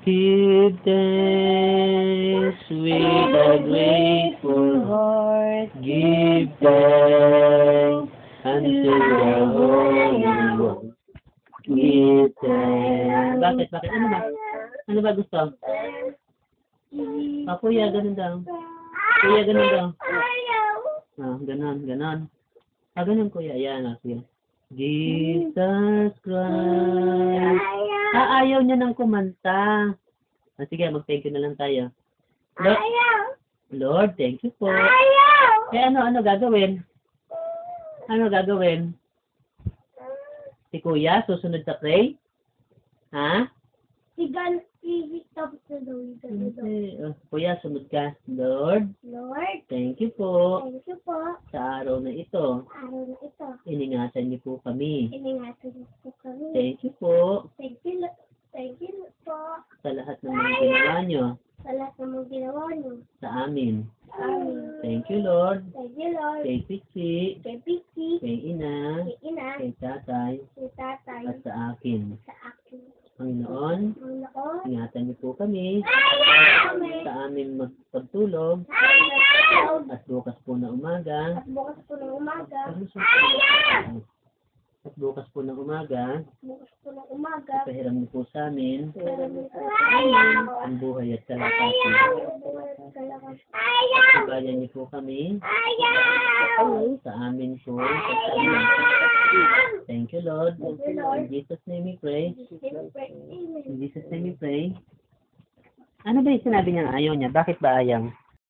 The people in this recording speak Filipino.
Give thanks with a grateful heart. Give thanks unto the Holy One. Give thanks. Bakit? Ano ba? Ano ba gusto? Kuya, ganun daw. Kuya, ganun daw. Ganun. Ganun kuya. Ayan, kuya. Jesus Christ. Ayaw niya ng kumanta. Sige, mag-thank you na lang tayo. Lord, thank you po. Kaya ano gagawin? Ano gagawin? Si kuya, susunod sa pray? Ha? Tapos na daw. Kuya, sunod ka. Lord, thank you po. Thank you po. Sa araw na ito. Iningatan niyo po kami. Thank you po. Thank you po. Sa lahat ng mga ginawa niyo. Sa lahat ng mga ginawa niyo. Sa amin. Amin. Thank you, Lord. Thank you, Lord. Kay Pichi. Kay Piki. Kay Ina. Kay Ina. Kay Tatay. Kay Tatay. At sa akin. Sa akin. Panginoon, Panginoon. ingatan niyo po kami Amen. sa aming magpagtulog at bukas po na umaga. At bukas po ng umaga. At bukas po ng umaga, pahiram niyo po sa amin ang buhay at kalakasan. Pagbayan niyo po kami sa amin po. Thank you, Lord. In Jesus' name we pray. In Jesus' name we pray. Ano ba yung sinabi niya ayaw niya? Bakit ba ayaw?